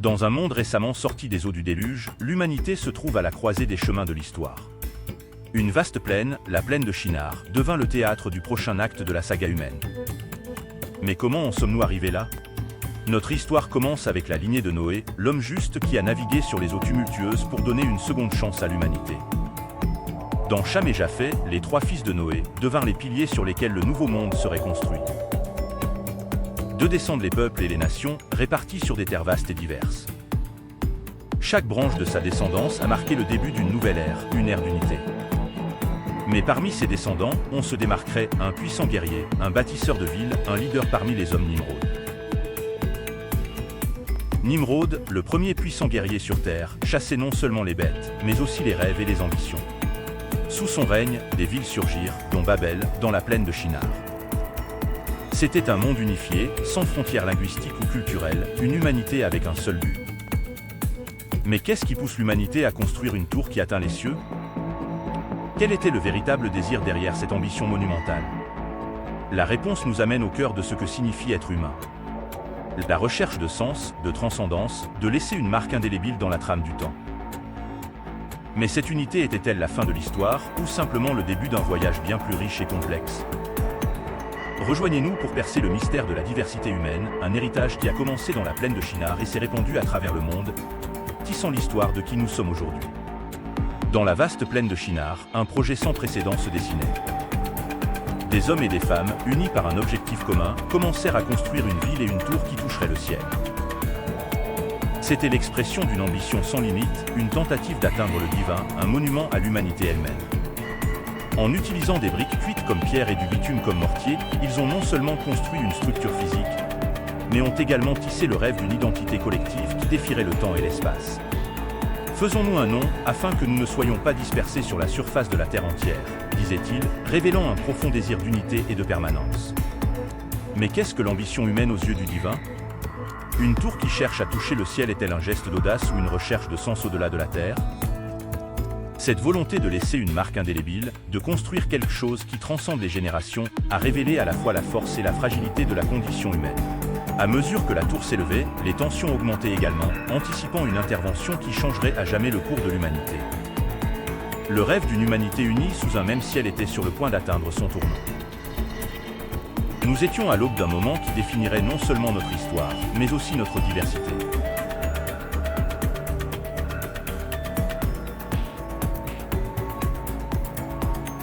Dans un monde récemment sorti des eaux du déluge, l'humanité se trouve à la croisée des chemins de l'histoire. Une vaste plaine, la plaine de Shinar, devint le théâtre du prochain acte de la saga humaine. Mais comment en sommes-nous arrivés là? Notre histoire commence avec la lignée de Noé, l'homme juste qui a navigué sur les eaux tumultueuses pour donner une seconde chance à l'humanité. Dans Cham et Japheth, les trois fils de Noé devinrent les piliers sur lesquels le nouveau monde serait construit. D'eux descendent les peuples et les nations, répartis sur des terres vastes et diverses. Chaque branche de sa descendance a marqué le début d'une nouvelle ère, une ère d'unité. Mais parmi ses descendants, on se démarquerait un puissant guerrier, un bâtisseur de villes, un leader parmi les hommes Nimrod. Nimrod, le premier puissant guerrier sur Terre, chassait non seulement les bêtes, mais aussi les rêves et les ambitions. Sous son règne, des villes surgirent, dont Babel, dans la plaine de Shinar. C'était un monde unifié, sans frontières linguistiques ou culturelles, une humanité avec un seul but. Mais qu'est-ce qui pousse l'humanité à construire une tour qui atteint les cieux? Quel était le véritable désir derrière cette ambition monumentale? La réponse nous amène au cœur de ce que signifie être humain. La recherche de sens, de transcendance, de laisser une marque indélébile dans la trame du temps. Mais cette unité était-elle la fin de l'histoire, ou simplement le début d'un voyage bien plus riche et complexe? Rejoignez-nous pour percer le mystère de la diversité humaine, un héritage qui a commencé dans la plaine de Shinar et s'est répandu à travers le monde, tissant l'histoire de qui nous sommes aujourd'hui. Dans la vaste plaine de Shinar, un projet sans précédent se dessinait. Des hommes et des femmes, unis par un objectif commun, commencèrent à construire une ville et une tour qui toucherait le ciel. C'était l'expression d'une ambition sans limite, une tentative d'atteindre le divin, un monument à l'humanité elle-même. En utilisant des briques cuites comme pierre et du bitume comme mortier, ils ont non seulement construit une structure physique, mais ont également tissé le rêve d'une identité collective qui défierait le temps et l'espace. Faisons-nous un nom, afin que nous ne soyons pas dispersés sur la surface de la Terre entière, disait-il, révélant un profond désir d'unité et de permanence. Mais qu'est-ce que l'ambition humaine aux yeux du divin? Une tour qui cherche à toucher le ciel est-elle un geste d'audace ou une recherche de sens au-delà de la Terre? Cette volonté de laisser une marque indélébile, de construire quelque chose qui transcende les générations, a révélé à la fois la force et la fragilité de la condition humaine. À mesure que la tour s'élevait, les tensions augmentaient également, anticipant une intervention qui changerait à jamais le cours de l'humanité. Le rêve d'une humanité unie sous un même ciel était sur le point d'atteindre son tournant. Nous étions à l'aube d'un moment qui définirait non seulement notre histoire, mais aussi notre diversité.